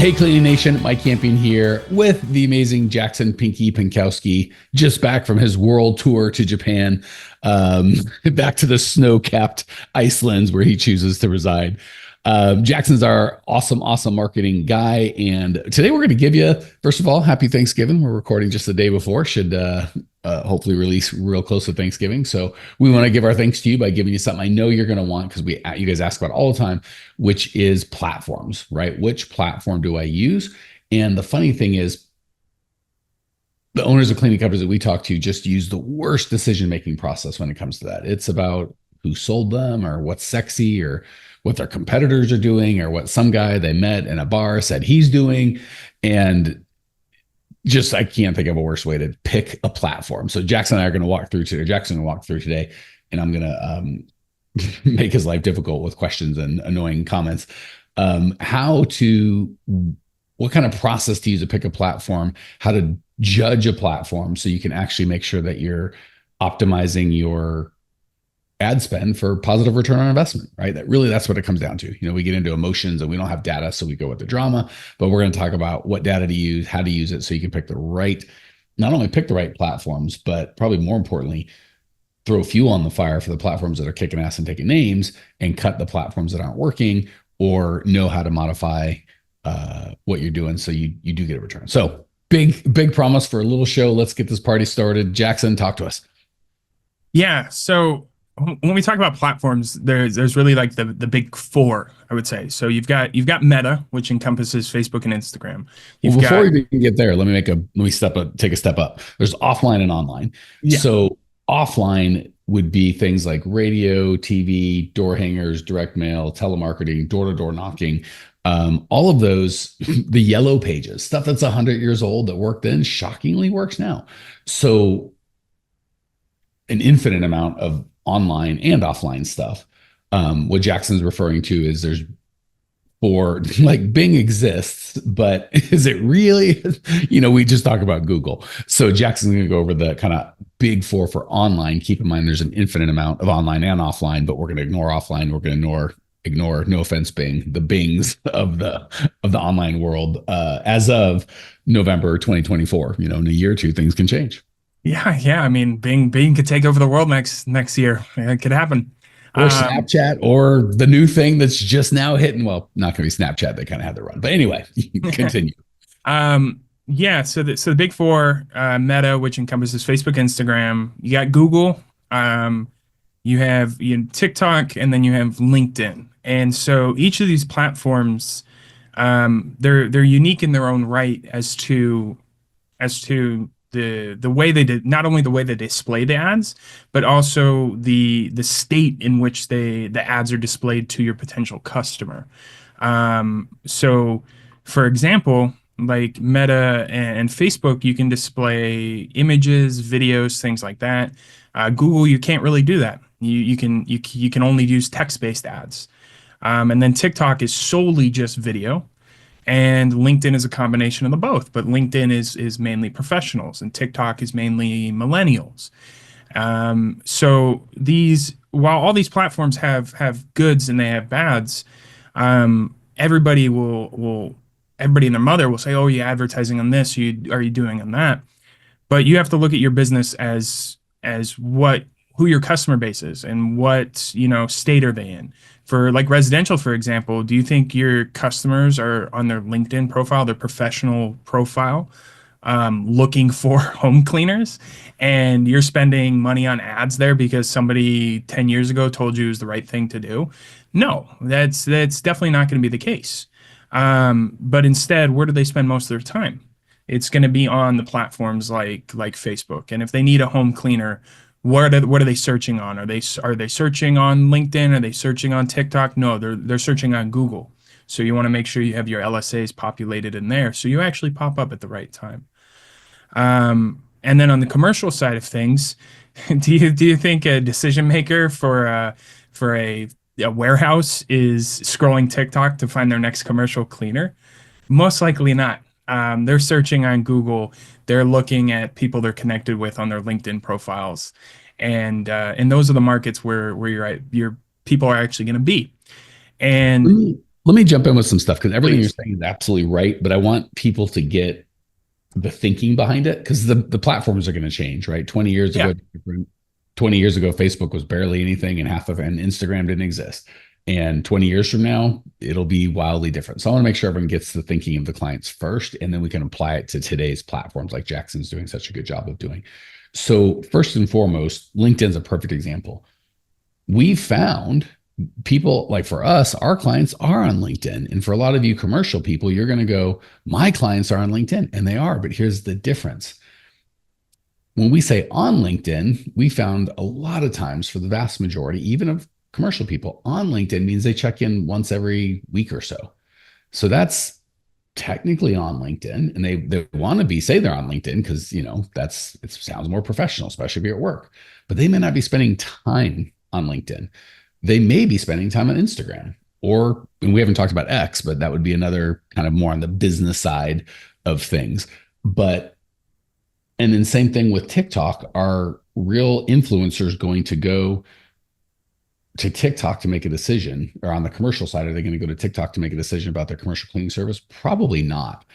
Hey, Cleaning Nation, Mike Campion here with the amazing Jackson Pinkoski, just back from his world tour to Japan, back to the snow-capped Icelands where he chooses to reside. Jackson's our awesome marketing guy. And today we're going to give you, first of all, happy Thanksgiving. We're recording just the day before, should hopefully release real close to Thanksgiving. So we want to give our thanks to you by giving you something I know you're going to want, because you guys ask about all the time, which is platforms, right? Which platform do I use? And the funny thing is, the owners of cleaning companies that we talk to just use the worst decision-making process when it comes to that. It's about who sold them, or what's sexy, or what their competitors are doing, or what some guy they met in a bar said he's doing. And just, I can't think of a worse way to pick a platform. So Jackson and I are going to walk through today. Jackson will walk through today, and I'm going to make his life difficult with questions and annoying comments. What kind of process to use to pick a platform, how to judge a platform so you can actually make sure that you're optimizing your ad spend for positive return on investment, right? That's what it comes down to. We get into emotions and we don't have data, so we go with the drama, but we're going to talk about what data to use, how to use it, so you can not only pick the right platforms, but probably more importantly, throw fuel on the fire for the platforms that are kicking ass and taking names, and cut the platforms that aren't working, or know how to modify what you're doing so you do get a return. So big promise for a little show. Let's get this party started. Jackson, talk to us. Yeah. So when we talk about platforms, there's really like the big four, I would say. So you've got Meta, which encompasses Facebook and Instagram. Before we can get there, let me take a step up. There's offline and online. Yeah. So offline would be things like radio, TV, door hangers, direct mail, telemarketing, door-to-door knocking. All of those, the yellow pages, stuff that's 100 years old that worked then, shockingly works now. So an infinite amount of online and offline stuff. What Jackson's referring to is Bing exists, but is it really? We just talk about Google. So Jackson's going to go over the kind of big four for online. Keep in mind, there's an infinite amount of online and offline, but we're going to ignore offline. We're going to ignore, no offense, Bing, the Bings of the online world as of November 2024. In a year or two, things can change. Yeah. I mean, Bing could take over the world next year. It could happen. Or Snapchat, or the new thing that's just now hitting. Well, not going to be Snapchat. They kind of had the run. But anyway, continue. Yeah. So the big four, Meta, which encompasses Facebook, Instagram. You got Google. You have TikTok, and then you have LinkedIn. And so each of these platforms, they're unique in their own right as to the way they did, not only the way they display the ads, but also the state in which the ads are displayed to your potential customer. So for example, like Meta and Facebook, you can display images, videos, things like that. Google, you can't really do that. You can only use text-based ads. And then TikTok is solely just video. And LinkedIn is a combination of the both, but LinkedIn is mainly professionals, and TikTok is mainly millennials. So while all these platforms have goods and they have bads, everybody and their mother will say, "Oh, you're advertising on this. Are you doing on that?" But you have to look at your business as who your customer base is and what state are they in. For like residential, for example, do you think your customers are on their LinkedIn profile, their professional profile, looking for home cleaners, and you're spending money on ads there because somebody 10 years ago told you it was the right thing to do? No, that's definitely not going to be the case. But instead, where do they spend most of their time? It's going to be on the platforms like Facebook. And if they need a home cleaner, what are they searching on? Are they searching on LinkedIn? Are they searching on TikTok? No, they're searching on Google. So you want to make sure you have your LSAs populated in there, so you actually pop up at the right time. And then on the commercial side of things, do you think a decision maker for a warehouse is scrolling TikTok to find their next commercial cleaner? Most likely not. They're searching on Google. They're looking at people they're connected with on their LinkedIn profiles, and those are the markets where your people are actually going to be. And let me jump in with some stuff because everything you're Please. saying is absolutely right, but I want people to get the thinking behind it because the platforms are going to change, right? 20 years Yeah. ago, 20 years ago, Facebook was barely anything and half of it, and Instagram didn't exist. And 20 years from now, it'll be wildly different. So I want to make sure everyone gets the thinking of the clients first, and then we can apply it to today's platforms like Jackson's doing such a good job of doing. So first and foremost, LinkedIn's a perfect example. We found people like for us, our clients are on LinkedIn. And for a lot of you commercial people, you're going to go, my clients are on LinkedIn, and they are. But here's the difference. When we say on LinkedIn, we found a lot of times for the vast majority, even of commercial people on LinkedIn means they check in once every week or so. So that's technically on LinkedIn, and they want to be say they're on LinkedIn because that's it sounds more professional, especially if you're at work. But they may not be spending time on LinkedIn. They may be spending time on Instagram, or and we haven't talked about X, but that would be another kind of more on the business side of things. But and then same thing with TikTok. Are real influencers going to go to TikTok to make a decision, or on the commercial side, are they going to go to TikTok to make a decision about their commercial cleaning service? Probably not.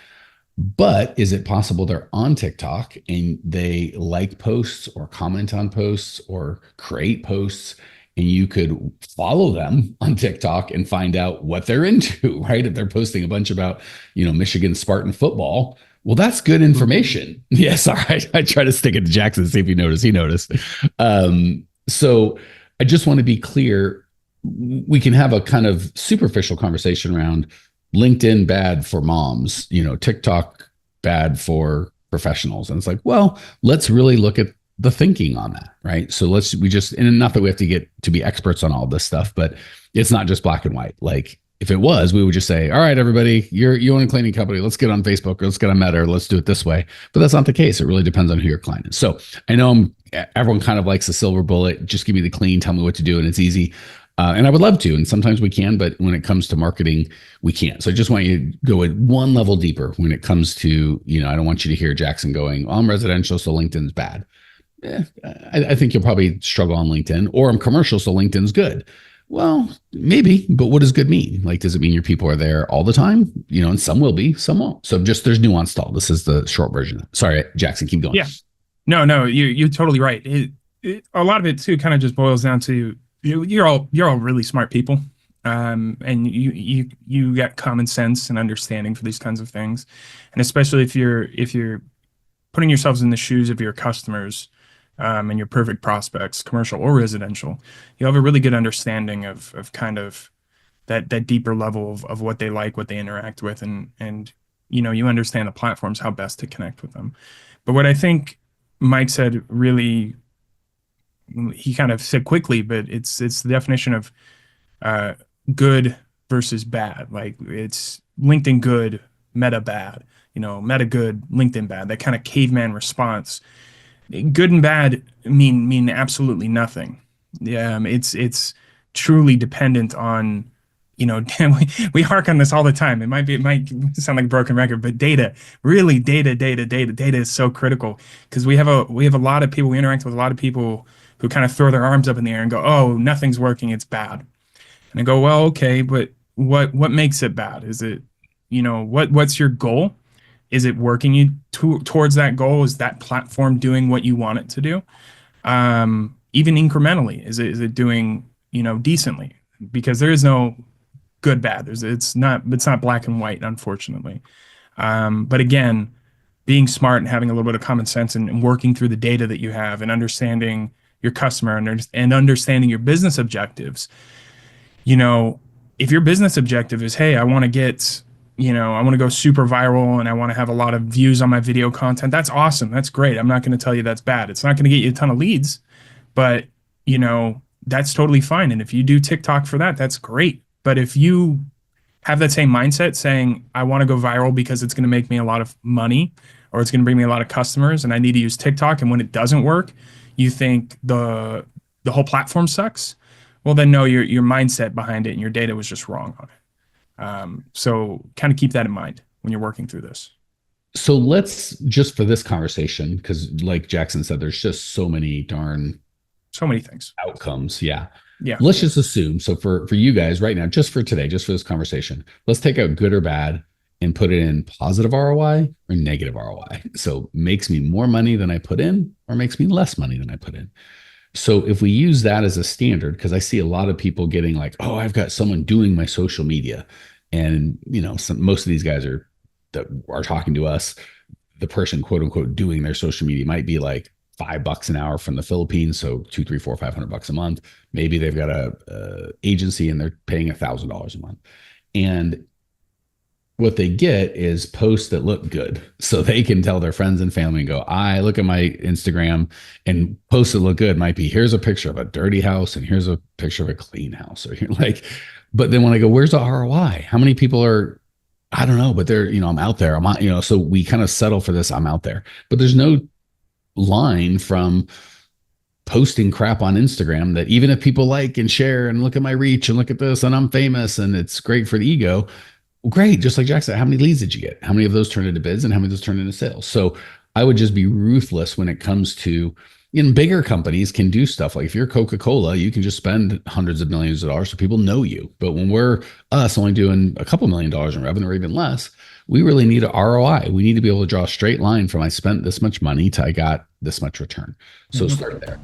But is it possible they're on TikTok and they like posts or comment on posts or create posts, and you could follow them on TikTok and find out what they're into, right? If they're posting a bunch about, Michigan Spartan football, well, that's good information. Yes, all right. I try to stick it to Jackson to see if he noticed. He noticed. So I just want to be clear. We can have a kind of superficial conversation around LinkedIn bad for moms, TikTok bad for professionals. And it's like, well, let's really look at the thinking on that, right? So and not that we have to get to be experts on all this stuff, but it's not just black and white. Like if it was, we would just say, all right, everybody, you own a cleaning company. Let's get on Facebook, or let's get on Meta, or let's do it this way. But that's not the case. It really depends on who your client is. So I know everyone kind of likes the silver bullet. Just give me the clean, tell me what to do, and it's easy. And I would love to, and sometimes we can, but when it comes to marketing, we can't. So I just want you to go one level deeper when it comes to, I don't want you to hear Jackson going, I'm residential, so LinkedIn's bad. I think you'll probably struggle on LinkedIn, or I'm commercial, so LinkedIn's good. Well, maybe, but what does good mean? Like, does it mean your people are there all the time? And some will be, some won't. So there's nuance to all. This is the short version. Sorry, Jackson, keep going. Yeah. No, you're totally right. A lot of it too kind of just boils down to you're all really smart people, and you got common sense and understanding for these kinds of things, and especially if you're putting yourselves in the shoes of your customers, and your perfect prospects, commercial or residential, you have a really good understanding of kind of that deeper level of what they like, what they interact with, and you understand the platforms, how best to connect with them. But what I think Mike said really, he kind of said quickly, but it's the definition of good versus bad. Like it's LinkedIn good, Meta bad. Meta good, LinkedIn bad. That kind of caveman response. Good and bad mean absolutely nothing. Yeah, it's truly dependent on, we hark on this all the time. It might sound like a broken record, but data, really data is so critical because we have a lot of people, we interact with a lot of people who kind of throw their arms up in the air and go, oh, nothing's working, it's bad. And I go, well, okay, but what makes it bad? Is it, what's your goal? Is it working you towards that goal? Is that platform doing what you want it to do? Even incrementally, is it doing, decently? Because there is no good, bad. It's not black and white, unfortunately. But again, being smart and having a little bit of common sense and working through the data that you have and understanding your customer and understanding your business objectives. If your business objective is, hey, I want to get, I want to go super viral and I want to have a lot of views on my video content. That's awesome. That's great. I'm not going to tell you that's bad. It's not going to get you a ton of leads, but that's totally fine. And if you do TikTok for that, that's great. But if you have that same mindset saying, I want to go viral because it's going to make me a lot of money or it's going to bring me a lot of customers and I need to use TikTok. And when it doesn't work, you think the whole platform sucks. Well, then no, your mindset behind it and your data was just wrong on it. So kind of keep that in mind when you're working through this. So let's just for this conversation, because like Jackson said, there's just so many So many things. outcomes. Yeah. Yeah. Let's just assume. So for you guys right now, just for today, just for this conversation, let's take out good or bad and put it in positive ROI or negative ROI. So makes me more money than I put in or makes me less money than I put in. So if we use that as a standard, because I see a lot of people getting like, oh, I've got someone doing my social media. And, most of these guys that are talking to us, the person, quote unquote, doing their social media might be like $5 an hour from the Philippines. So 2, 3, 4, $500 a month. Maybe they've got a agency and they're paying $1,000 a month. And what they get is posts that look good. So they can tell their friends and family and go, I look at my Instagram, and posts that look good might be, here's a picture of a dirty house and here's a picture of a clean house. Or you're like, but then when I go, where's the ROI? How many people are, I don't know, but they're, I'm out there. I'm on, so we kind of settle for this. I'm out there, but there's no line from posting crap on Instagram that even if people like and share and look at my reach and look at this and I'm famous and it's great for the ego. Well, great. Just like Jack said, how many leads did you get? How many of those turned into bids and how many of those turned into sales? So I would just be ruthless when it comes to, bigger companies can do stuff. Like if you're Coca-Cola, you can just spend hundreds of millions of dollars so people know you. But when we're us only doing a couple $1,000,000 in revenue or even less, we really need an ROI. We need to be able to draw a straight line from I spent this much money to I got this much return. So start there.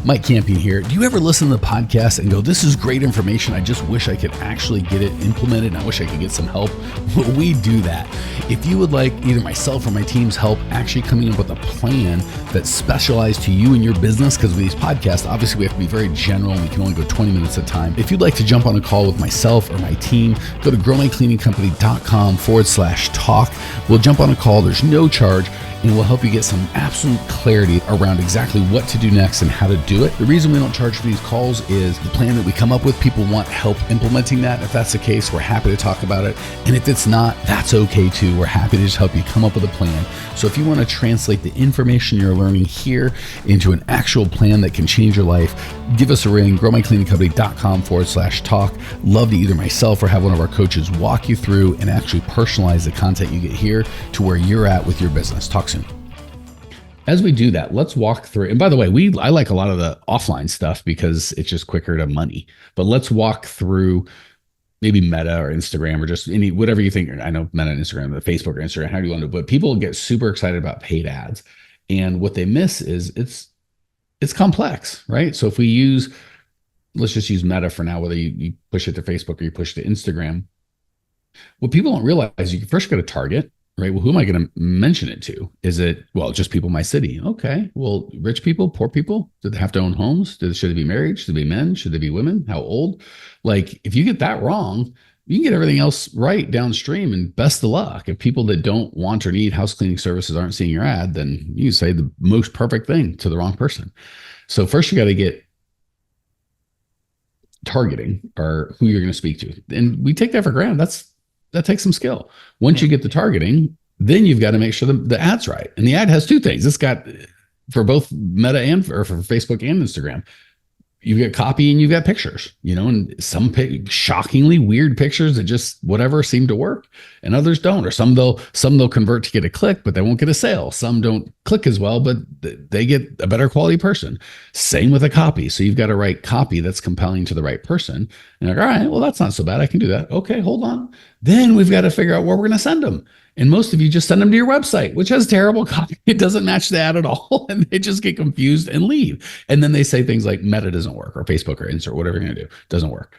Mike Campion here. Do you ever listen to the podcast and go, this is great information. I just wish I could actually get it implemented. And I wish I could get some help. Well, we do that. If you would like either myself or my team's help actually coming up with a plan that's specialized to you and your business, because with these podcasts, obviously we have to be very general and we can only go 20 minutes at a time. If you'd like to jump on a call with myself or my team, go to growmycleaningcompany.com/talk. We'll jump on a call. There's no charge. And we'll help you get some absolute clarity around exactly what to do next and how to do it. The reason we don't charge for these calls is the plan that we come up with, people want help implementing that. If that's the case, we're happy to talk about it. And if it's not, that's okay too. We're happy to just help you come up with a plan. So if you want to translate the information you're learning here into an actual plan that can change your life, give us a ring, growmycleaningcompany.com/talk. Love to either myself or have one of our coaches walk you through and actually personalize the content you get here to where you're at with your business. Talk soon. As we do that, let's walk through. And by the way, I like a lot of the offline stuff because it's just quicker to money. But let's walk through maybe Meta or Instagram or just whatever you think. I know Meta and Instagram, but Facebook or Instagram, how do you want to? But people get super excited about paid ads, and what they miss is it's complex, right? So if let's just use Meta for now, whether you push it to Facebook or you push it to Instagram. What people don't realize, you first got to target. Right. Well, who am I going to mention it to? Is it, just people in my city? Okay. Well, rich people, poor people, do they have to own homes? Should they be married? Should they be men? Should they be women? How old? Like, if you get that wrong, you can get everything else right downstream, and best of luck. If people that don't want or need house cleaning services aren't seeing your ad, then you say the most perfect thing to the wrong person. So first you got to get targeting or who you're going to speak to. And we take that for granted. That takes some skill. Once you get the targeting, then you've got to make sure the ad's right. And the ad has two things. It's got for both Meta or for Facebook and Instagram. You've got copy and you've got pictures, and some shockingly weird pictures that just whatever seem to work, and others don't. Or some they'll convert to get a click, but they won't get a sale. Some don't click as well, but they get a better quality person. Same with a copy. So you've got to write copy that's compelling to the right person. And like, all right, well, that's not so bad. I can do that. Okay, hold on. Then we've got to figure out where we're going to send them. And most of you just send them to your website, which has terrible copy. It doesn't match the ad at all. And they just get confused and leave. And then they say things like Meta doesn't work, or Facebook or Insta, whatever you're going to do, doesn't work.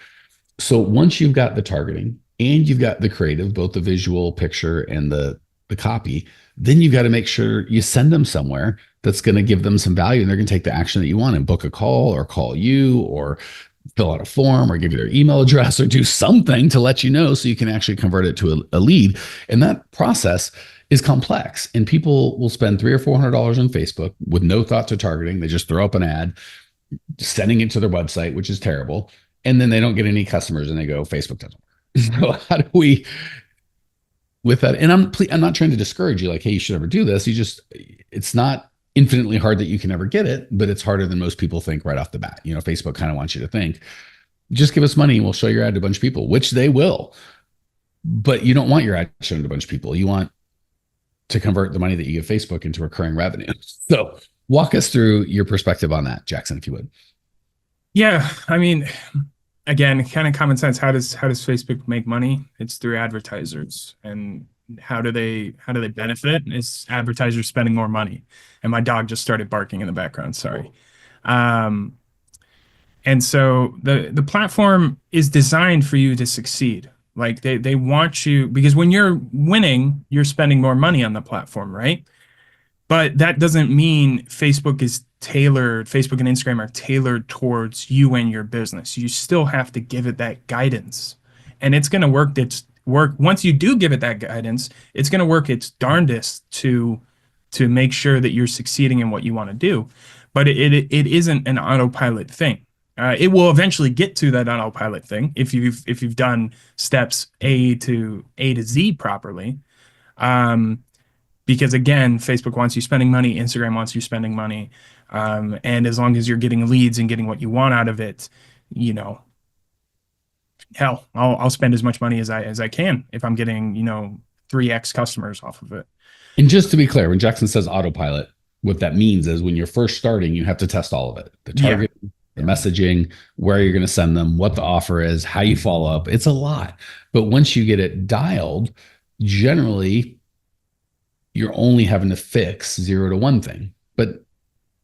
So once you've got the targeting and you've got the creative, both the visual picture and the copy, then you've got to make sure you send them somewhere that's going to give them some value, and they're going to take the action that you want and book a call or call you or fill out a form or give you their email address or do something to let you know so you can actually convert it to a lead. And that process is complex, and people will spend $300 or $400 on Facebook with no thought to targeting. They just throw up an ad, sending it to their website, which is terrible. And then they don't get any customers and they go, Facebook doesn't work. So how do we, with that? And I'm not trying to discourage you like, hey, you should never do this. It's not infinitely hard that you can never get it, but it's harder than most people think right off the bat. Facebook kind of wants you to think, just give us money and we'll show your ad to a bunch of people, which they will. But you don't want your ad shown to a bunch of people. You want to convert the money that you give Facebook into recurring revenue. So walk us through your perspective on that, Jackson, if you would. Yeah, I mean, again, kind of common sense. How does Facebook make money? It's through advertisers. And how do they benefit? It's advertisers spending more money. And my dog just started barking in the background, sorry. Um, and so the platform is designed for you to succeed. Like they want you because when you're winning, you're spending more money on the platform, right? But that doesn't mean Facebook and Instagram are tailored towards you and your business. You still have to give it that guidance. And it's going to work once you do give it that guidance, it's going to work its darndest to make sure that you're succeeding in what you want to do. But it isn't an autopilot thing. It will eventually get to that autopilot thing if you've done steps A to Z properly. Um, because again, Facebook wants you spending money, Instagram wants you spending money, and as long as you're getting leads and getting what you want out of it, you know, hell, I'll spend as much money as I can if I'm getting 3x customers off of it. And just to be clear, when Jackson says autopilot, what that means is when you're first starting, you have to test all of it. The Yeah, target, the messaging, where you're going to send them, what the offer is, how you follow up. It's a lot. But once you get it dialed, generally you're only having to fix 0 to 1 thing. But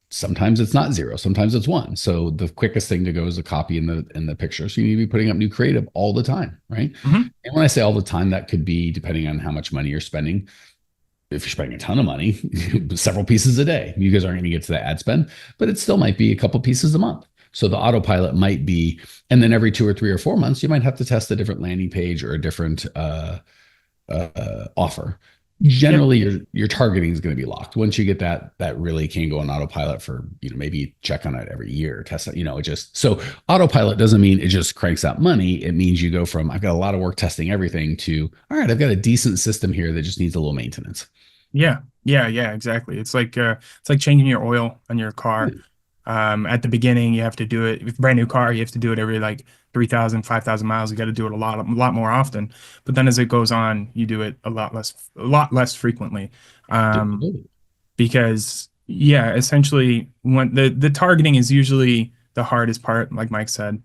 sometimes it's not 0, sometimes it's 1. So the quickest thing to go is a copy in the picture. So you need to be putting up new creative all the time, right? hmm And when I say all the time, that could be depending on how much money you're spending. If you're spending a ton of money, several pieces a day, you guys aren't going to get to the ad spend, but it still might be a couple pieces a month. So the autopilot might be, and then every 2 or 3 or 4 months, you might have to test a different landing page or a different offer. yep, Generally, your targeting is going to be locked. Once you get that really can go on autopilot for maybe check on it every year, test it. It just so autopilot doesn't mean it just cranks out money. It means you go from I've got a lot of work testing everything to all right, I've got a decent system here that just needs a little maintenance. yeah, exactly. It's like changing your oil on your car. At the beginning, you have to do it. With a brand new car, you have to do it every like 3,000, 5,000 miles. You got to do it a lot more often. But then as it goes on, you do it a lot less frequently. Um, because yeah, essentially when the targeting is usually the hardest part, like Mike said.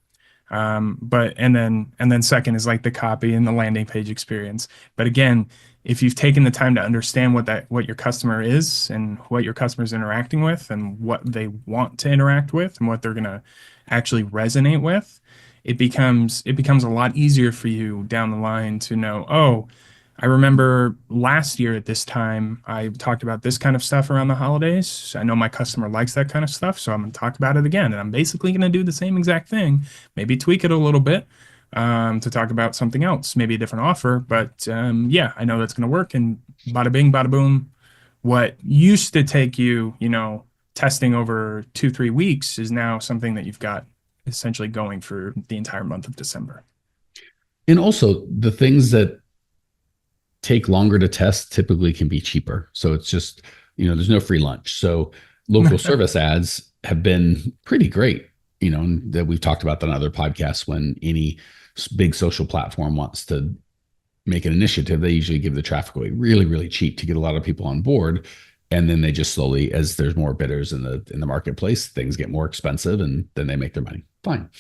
But and then second is like the copy and the landing page experience. But again, if you've taken the time to understand what your customer is and what your customer's interacting with and what they want to interact with and what they're gonna actually resonate with, it becomes a lot easier for you down the line to know, oh, I remember last year at this time, I talked about this kind of stuff around the holidays. I know my customer likes that kind of stuff, so I'm going to talk about it again. And I'm basically going to do the same exact thing, maybe tweak it a little bit to talk about something else, maybe a different offer. But yeah, I know that's going to work. And bada bing, bada boom. What used to take you, testing over 2, 3 weeks is now something that you've got essentially going for the entire month of December. And also the things that take longer to test typically can be cheaper. So it's just, there's no free lunch. So local service ads have been pretty great, that we've talked about on other podcasts. When any big social platform wants to make an initiative, they usually give the traffic away really, really cheap to get a lot of people on board. And then they just slowly, as there's more bidders in the marketplace, things get more expensive and then they make their money. Fine.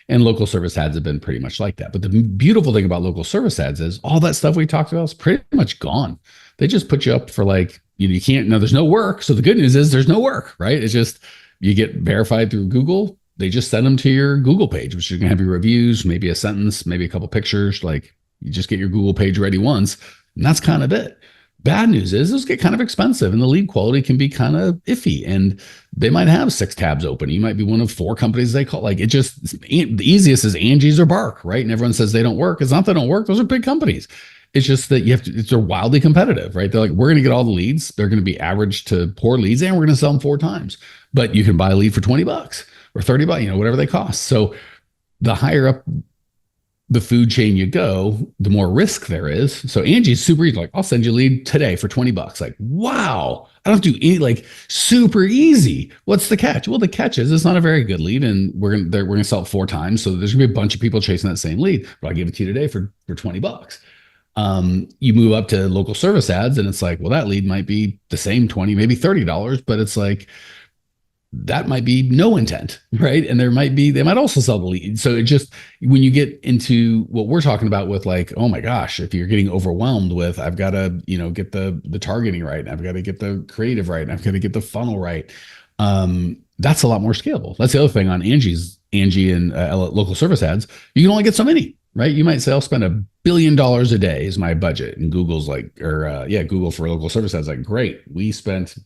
And local service ads have been pretty much like that. But the beautiful thing about local service ads is all that stuff we talked about is pretty much gone. They just put you up for like, you can't, no, there's no work. So the good news is there's no work, right? It's just, you get verified through Google. They just send them to your Google page, which you're going to have your reviews, maybe a sentence, maybe a couple pictures. Like you just get your Google page ready once, and that's kind of it. Bad news is those get kind of expensive and the lead quality can be kind of iffy, and they might have 6 tabs open. You might be one of 4 companies they call. Like it just, the easiest is Angie's or Bark, right? And everyone says they don't work. It's not they don't work. Those are big companies. It's just that they're wildly competitive, right? They're like, we're going to get all the leads. They're going to be average to poor leads and we're going to sell them 4 times, but you can buy a lead for $20 or $30, whatever they cost. So the higher up the food chain you go, the more risk there is. So Angie's super easy. Like, I'll send you a lead today for $20. Like, wow. I don't do any, like, super easy. What's the catch? Well, the catch is it's not a very good lead, and we're gonna sell it 4 times. So there's gonna be a bunch of people chasing that same lead. But I'll give it to you today for $20. You move up to local service ads, and it's like, well, that lead might be the same 20, maybe $30, but it's like that might be no intent, right? And they might also sell the lead. So it just, when you get into what we're talking about with like, oh my gosh, if you're getting overwhelmed with, I've got to, get the targeting right, and I've got to get the creative right, and I've got to get the funnel right. That's a lot more scalable. That's the other thing on Angie and local service ads. You can only get so many, right? You might say, I'll spend $1 billion a day is my budget. And Google's like, Google for local service ads, like, great. We spent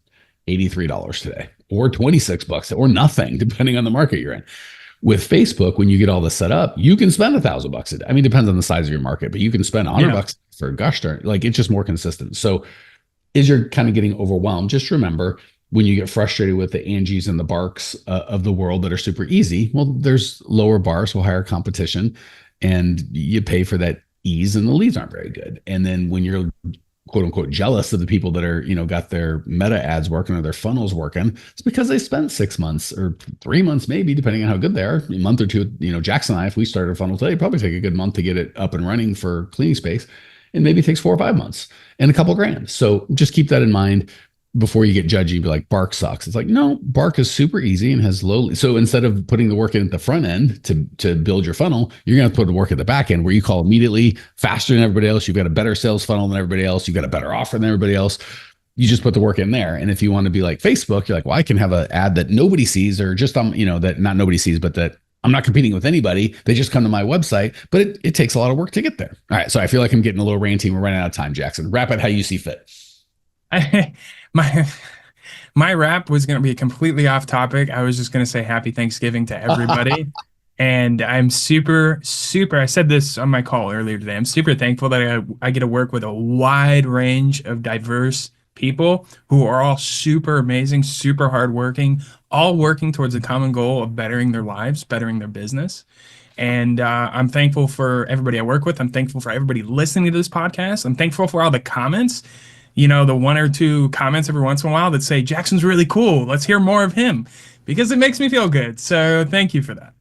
$83 today, or $26 or nothing, depending on the market you're in. With Facebook, when you get all this set up, you can spend $1,000 a day. I mean, it depends on the size of your market, but you can spend $100 for gosh darn, like, it's just more consistent. So as you're kind of getting overwhelmed, just remember, when you get frustrated with the Angies and the Barks of the world that are super easy, well, there's lower bars, so higher competition, and you pay for that ease, and the leads aren't very good. And then when you're quote unquote jealous of the people that are, got their meta ads working or their funnels working, it's because they spent 6 months or 3 months, maybe, depending on how good they are, a month or two. Jackson and I, if we started a funnel today, it'd probably take a good month to get it up and running for cleaning space. And maybe it takes 4 or 5 months and a couple grand. So just keep that in mind before you get judgy and be like, Bark sucks. It's like, no, Bark is super easy and has low. So instead of putting the work in at the front end to build your funnel, you're going to put the work at the back end, where you call immediately, faster than everybody else. You've got a better sales funnel than everybody else. You've got a better offer than everybody else. You just put the work in there. And if you want to be like Facebook, you're like, well, I can have an ad that nobody sees, or just, that not nobody sees, but that I'm not competing with anybody. They just come to my website, but it takes a lot of work to get there. All right. So I feel like I'm getting a little ranty. We're running out of time, Jackson. Wrap it how you see fit. My rap was going to be completely off topic. I was just going to say happy Thanksgiving to everybody. And I'm super, I said this on my call earlier today, I'm super thankful that I get to work with a wide range of diverse people who are all super amazing, super hardworking, all working towards a common goal of bettering their lives, bettering their business. And I'm thankful for everybody I work with. I'm thankful for everybody listening to this podcast. I'm thankful for all the comments. The 1 or 2 comments every once in a while that say, Jackson's really cool, let's hear more of him, because it makes me feel good. So thank you for that.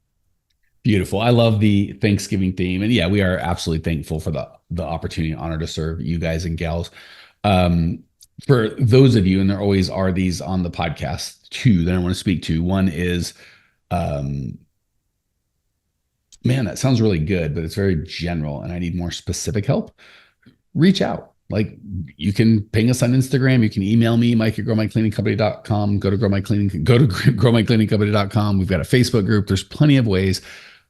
Beautiful. I love the Thanksgiving theme. And yeah, we are absolutely thankful for the opportunity and honor to serve you guys and gals. For those of you, and there always are these on the podcast, 2 that I want to speak to. One is, man, that sounds really good, but it's very general and I need more specific help. Reach out. Like, you can ping us on Instagram. You can email me, Mike@growmycleaningcompany.com. Go to growmycleaningcompany.com. We've got a Facebook group. There's plenty of ways.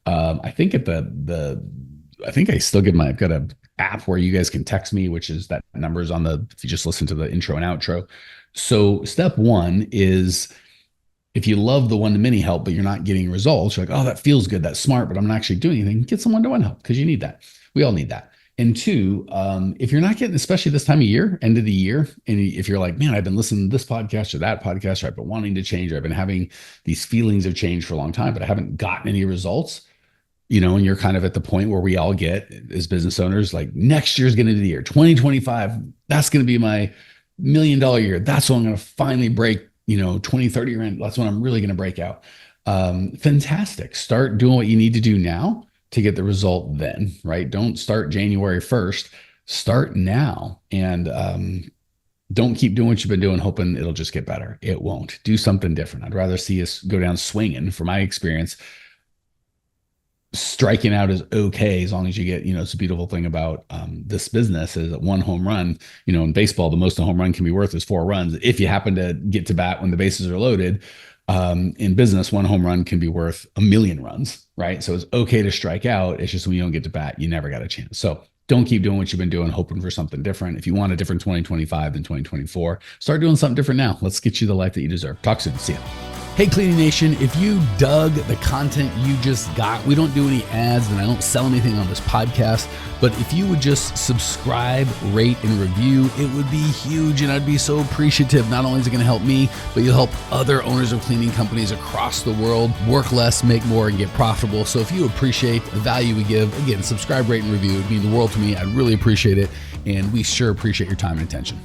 I think I still I've got an app where you guys can text me, which is that number's on if you just listen to the intro and outro. So step 1 is, if you love the one-to-many help, but you're not getting results, you're like, oh, that feels good, that's smart, but I'm not actually doing anything, get some one-to-one help, because you need that. We all need that. And 2, if you're not getting, especially this time of year, end of the year, and if you're like, man, I've been listening to this podcast or that podcast, or I've been wanting to change, or I've been having these feelings of change for a long time, but I haven't gotten any results, and you're kind of at the point where we all get as business owners, like, next year's going to be the year, 2025, that's going to be my $1 million year. That's when I'm going to finally break, 20, 30 grand. That's when I'm really going to break out. Fantastic. Start doing what you need to do now to get the result then, right? Don't start January 1st. Start now, and don't keep doing what you've been doing, hoping it'll just get better. It won't. Do something different. I'd rather see us go down swinging. From my experience, striking out is okay, as long as you get, it's a beautiful thing about this business is that 1 home run, in baseball, the most a home run can be worth is 4 runs. If you happen to get to bat when the bases are loaded, in business, 1 home run can be worth 1 million runs, right? So it's okay to strike out. It's just when you don't get to bat, you never got a chance. So don't keep doing what you've been doing, hoping for something different. If you want a different 2025 than 2024, start doing something different now. Let's get you the life that you deserve. Talk soon. See ya. Hey, Cleaning Nation, if you dug the content you just got, we don't do any ads and I don't sell anything on this podcast, but if you would just subscribe, rate, and review, it would be huge, and I'd be so appreciative. Not only is it going to help me, but you'll help other owners of cleaning companies across the world work less, make more, and get profitable. So if you appreciate the value we give, again, subscribe, rate, and review. It'd mean the world to me. I'd really appreciate it, and we sure appreciate your time and attention.